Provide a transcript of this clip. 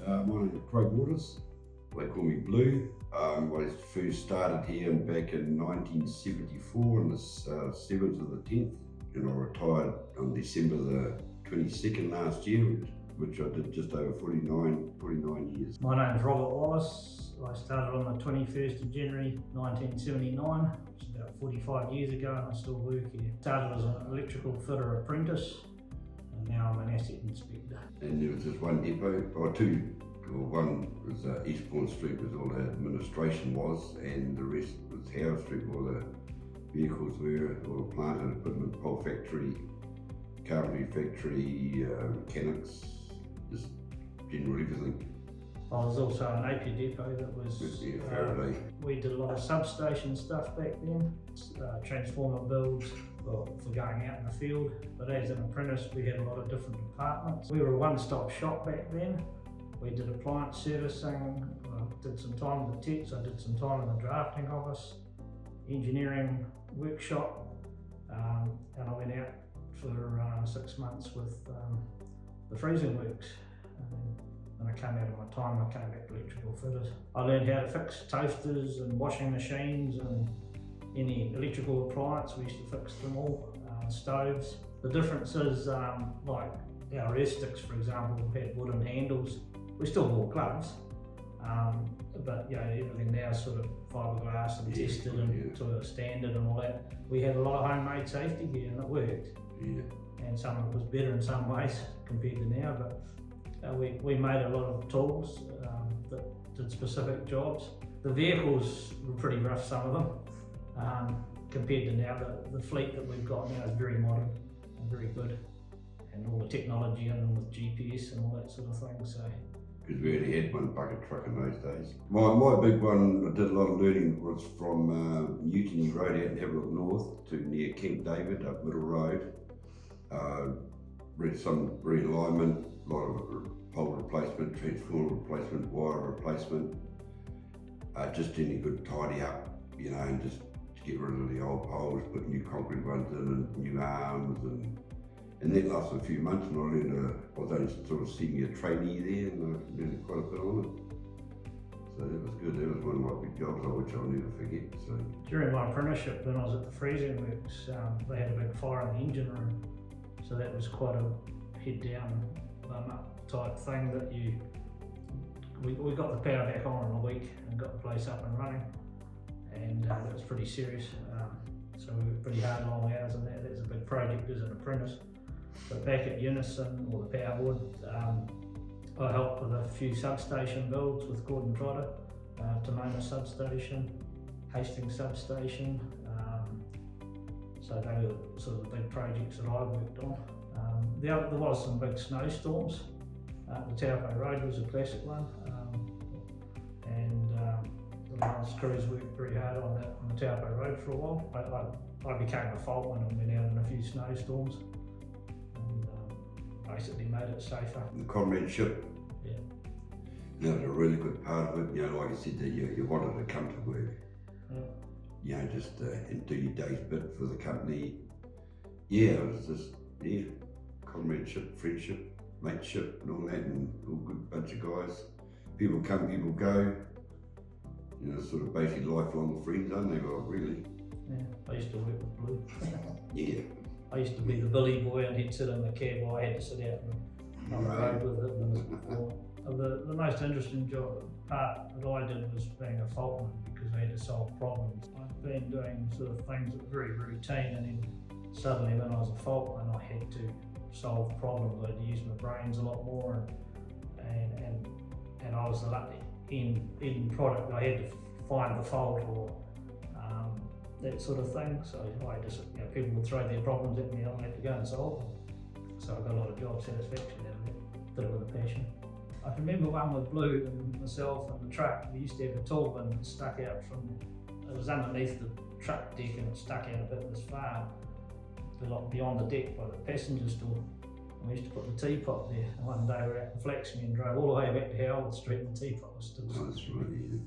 My name is Craig Waters. They call me Blue. I first started here back in 1974 on the 7th of the 10th, and I retired on December the 22nd last year, which I did just over 49 years. My name is Robert Wallace. I started on the 21st of January 1979, which is about 45 years ago, and I still work here. Started as an electrical fitter apprentice, and now I'm an asset inspector. And there was just one depot, or two. Well, one was Eastbourne Street, was all the administration was, and the rest was Howard Street, where all the vehicles were, all the plant and equipment, pole factory, carpentry factory, mechanics, just general everything. I was also an Napier depot that was, Faraday. we did a lot of substation stuff back then, transformer builds for going out in the field. But as an apprentice, we had a lot of different departments. We were a one-stop shop back then. We did appliance servicing, did some time in the techs, I did some time in the drafting office, engineering workshop, and I went out for 6 months with the freezing works. When I came out of my time, I came back to electrical fitters. I learned how to fix toasters and washing machines and any electrical appliance. We used to fix them all, stoves. The difference is, like our air sticks, for example, had wooden handles. We still wore gloves, but everything now is sort of fiberglass and tested and to a standard and all that. We had a lot of homemade safety gear and it worked. Yeah. And some of it was better in some ways compared to now, but we made a lot of tools that did specific jobs. The vehicles were pretty rough, some of them, compared to now. The fleet that we've got now is very modern and very good, and all the technology in them with GPS and all that sort of thing. So. Because we only had one bucket truck in those days. My big one, I did a lot of learning, was from Mutiny Road out in Havelock North to near Camp David up Middle Road. Read some realignment, a lot of pole replacement, transformer replacement, wire replacement. Just any good tidy up, and just to get rid of the old poles, put new concrete ones in and new arms, and that lasted a few months, and I learned, I was only sort of senior trainee there, and I learned quite a bit on it. So that was good. That was one of my big jobs, which I'll never forget. So during my apprenticeship, when I was at the freezing works, they had a big fire in the engine room. So that was quite a head down, bum up type thing that we got the power back on in a week and got the place up and running, and that was pretty serious. So we were pretty hard, long hours, and that's a big project as an apprentice. But back at Unison, or the Power Board, I helped with a few substation builds with Gordon Trotter, Tamona substation, Hastings substation. So they were sort of the big projects that I worked on. There was some big snowstorms. The Taupo Road was a classic one, and the Miles crews worked very hard on that on the Taupo Road for a while. I became a faultman and went out in a few snowstorms, and basically made it safer. The comradeship. Yeah. That was a really good part of it. Like you said, that you wanted to come to work. Yeah. Just and do your day's bit for the company. It was just, comradeship, friendship, mateship and all that, and all good bunch of guys. People come, people go. Sort of basically lifelong friends, aren't they? Well, really. Yeah, I used to work with Blue. Yeah. I used to be the billy boy, and he'd sit in the cab while I had to sit out on the road with him. The most interesting part that I did was being a faultman, because I had to solve problems. I've been doing sort of things that were very routine, and then suddenly when I was a faultman, I had to solve problems. I had to use my brains a lot more, and I was the end product. I had to find the fault or that sort of thing. So I just, people would throw their problems at me, and I had to go and solve them. So I got a lot of job satisfaction out of it. Did it with a passion. I can remember one with Blue and myself and the truck. We used to have a tool bin that stuck out it was underneath the truck deck, and it stuck out a bit this far, beyond the deck by the passenger door. And we used to put the teapot there. And one day we were out in Flaxman and drove all the way back to Howard Street, and the teapot was still. That's right, yeah.